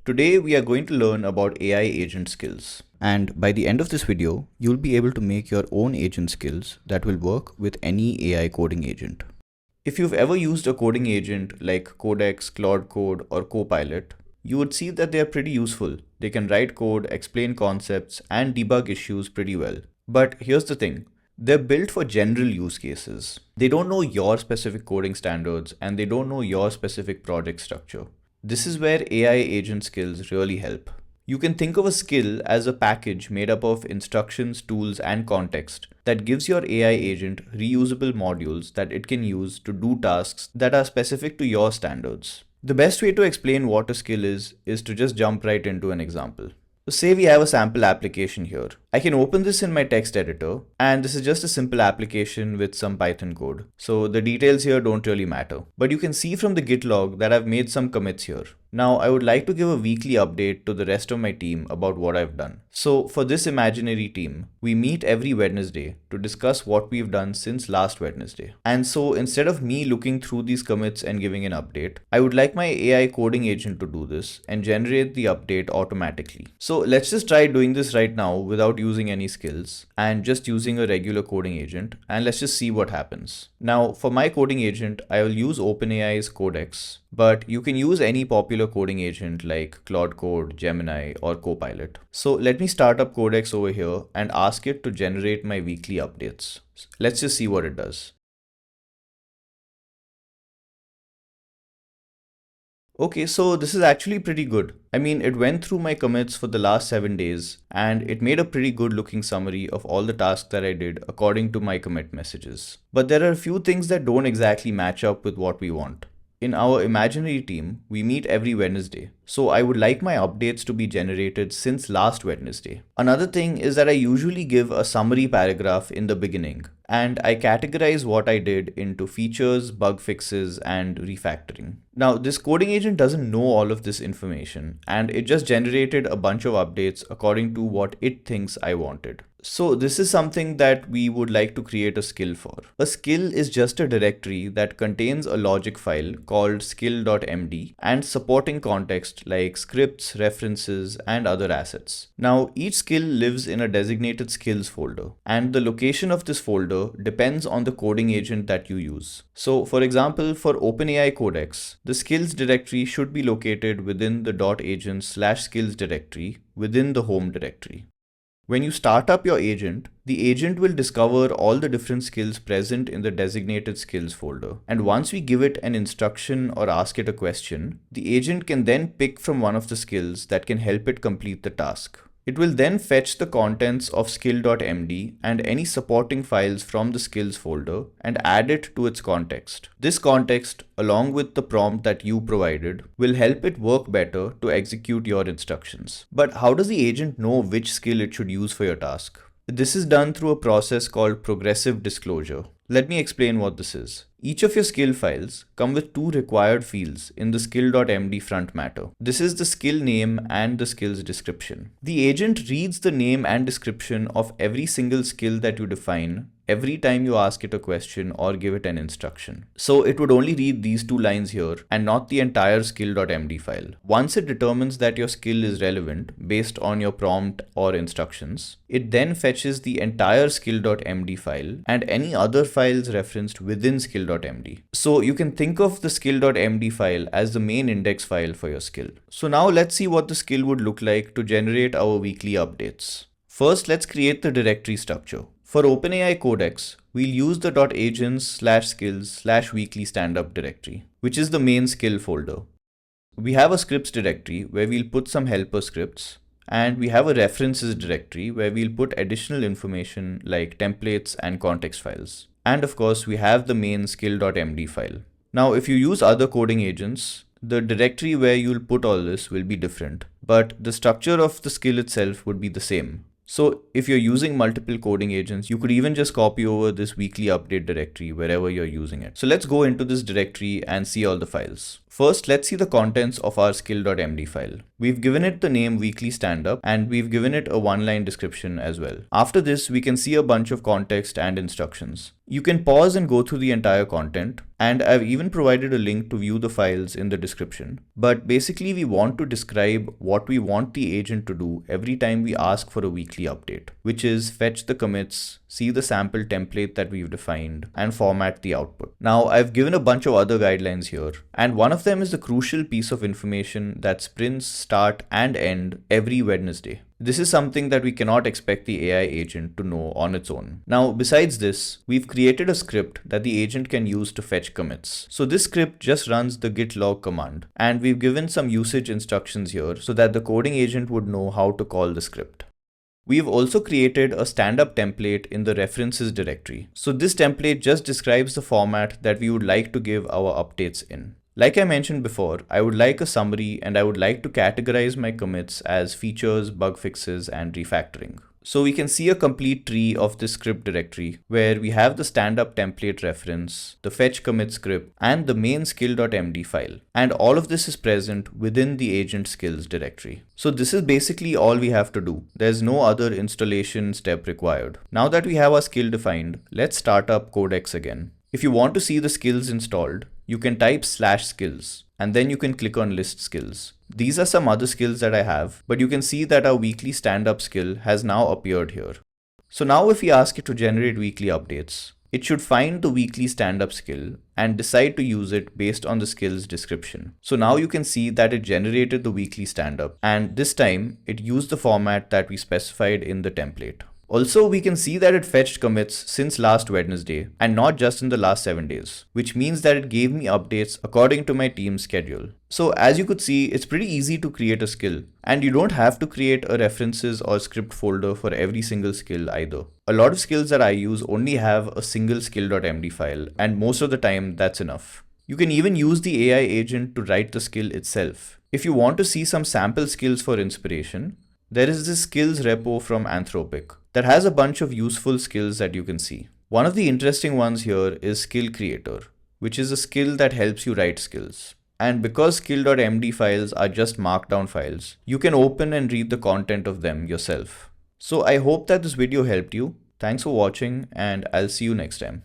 Today we are going to learn about AI agent skills. And by the end of this video, you'll be able to make your own agent skills that will work with any AI coding agent. If you've ever used a coding agent like Codex, Claude Code, or Copilot, you would see that they are pretty useful. They can write code, explain concepts, and debug issues pretty well. But here's the thing. They're built for general use cases. They don't know your specific coding standards and they don't know your specific project structure. This is where AI agent skills really help. You can think of a skill as a package made up of instructions, tools, and context that gives your AI agent reusable modules that it can use to do tasks that are specific to your standards. The best way to explain what a skill is to just jump right into an example. So say we have a sample application here. I can open this in my text editor, and this is just a simple application with some Python code. So the details here don't really matter. But you can see from the Git log that I've made some commits here. Now I would like to give a weekly update to the rest of my team about what I've done. So for this imaginary team, we meet every Wednesday to discuss what we've done since last Wednesday. And so instead of me looking through these commits and giving an update, I would like my AI coding agent to do this and generate the update automatically. So let's just try doing this right now without using any skills and just using a regular coding agent, and let's just see what happens. Now for my coding agent, I will use OpenAI's Codex, but you can use any popular coding agent like Claude Code, Gemini, or Copilot. So let me start up Codex over here and ask it to generate my weekly updates. Let's just see what it does. Okay, so this is actually pretty good. I mean, it went through my commits for the last 7 days and it made a pretty good looking summary of all the tasks that I did according to my commit messages. But there are a few things that don't exactly match up with what we want. In our imaginary team, we meet every Wednesday, so I would like my updates to be generated since last Wednesday. Another thing is that I usually give a summary paragraph in the beginning, and I categorize what I did into features, bug fixes, and refactoring. Now, this coding agent doesn't know all of this information, and it just generated a bunch of updates according to what it thinks I wanted. So this is something that we would like to create a skill for. A skill is just a directory that contains a logic file called SKILL.md and supporting context like scripts, references, and other assets. Now, each skill lives in a designated skills folder, and the location of this folder depends on the coding agent that you use. So for example, for OpenAI Codex, the skills directory should be located within the .agent/skills directory within the home directory. When you start up your agent, the agent will discover all the different skills present in the designated skills folder. And once we give it an instruction or ask it a question, the agent can then pick from one of the skills that can help it complete the task. It will then fetch the contents of skill.md and any supporting files from the skills folder and add it to its context. This context, along with the prompt that you provided, will help it work better to execute your instructions. But how does the agent know which skill it should use for your task? This is done through a process called progressive disclosure. Let me explain what this is. Each of your skill files come with two required fields in the skill.md front matter. This is the skill name and the skill's description. The agent reads the name and description of every single skill that you define every time you ask it a question or give it an instruction. So it would only read these two lines here and not the entire skill.md file. Once it determines that your skill is relevant based on your prompt or instructions, it then fetches the entire skill.md file and any other files referenced within skill.md. So you can think of the skill.md file as the main index file for your skill. So now let's see what the skill would look like to generate our weekly updates. First, let's create the directory structure. For OpenAI Codex, we'll use the .agents/skills/weekly standup directory, which is the main skill folder. We have a scripts directory where we'll put some helper scripts, and we have a references directory where we'll put additional information like templates and context files. And of course, we have the main skill.md file. Now, if you use other coding agents, the directory where you'll put all this will be different, but the structure of the skill itself would be the same. So if you're using multiple coding agents, you could even just copy over this weekly update directory wherever you're using it. So let's go into this directory and see all the files. First, let's see the contents of our skill.md file. We've given it the name weekly standup and we've given it a one-line description as well. After this, we can see a bunch of context and instructions. You can pause and go through the entire content, and I've even provided a link to view the files in the description. But basically, we want to describe what we want the agent to do every time we ask for a weekly update, which is fetch the commits, see the sample template that we've defined, and format the output. Now, I've given a bunch of other guidelines here, and one of them is the crucial piece of information that sprints start and end every Wednesday. This is something that we cannot expect the AI agent to know on its own. Now, besides this, we've created a script that the agent can use to fetch commits. So this script just runs the git log command, and we've given some usage instructions here so that the coding agent would know how to call the script. We've also created a standup template in the references directory. So this template just describes the format that we would like to give our updates in. Like I mentioned before, I would like a summary and I would like to categorize my commits as features, bug fixes, and refactoring. So we can see a complete tree of this script directory where we have the standup template reference, the fetch commit script, and the main skill.md file. And all of this is present within the agent skills directory. So this is basically all we have to do. There's no other installation step required. Now that we have our skill defined, let's start up Codex again. If you want to see the skills installed, you can type /skills and then you can click on list skills. These are some other skills that I have, but you can see that our weekly stand-up skill has now appeared here. So now if we ask it to generate weekly updates, it should find the weekly stand-up skill and decide to use it based on the skill's description. So now you can see that it generated the weekly stand-up, and this time it used the format that we specified in the template. Also, we can see that it fetched commits since last Wednesday and not just in the last 7 days, which means that it gave me updates according to my team's schedule. So as you could see, it's pretty easy to create a skill, and you don't have to create a references or script folder for every single skill either. A lot of skills that I use only have a single skill.md file, and most of the time that's enough. You can even use the AI agent to write the skill itself. If you want to see some sample skills for inspiration, there is this skills repo from Anthropic that has a bunch of useful skills that you can see. One of the interesting ones here is Skill Creator, which is a skill that helps you write skills. And because skill.md files are just markdown files, you can open and read the content of them yourself. So I hope that this video helped you. Thanks for watching, and I'll see you next time.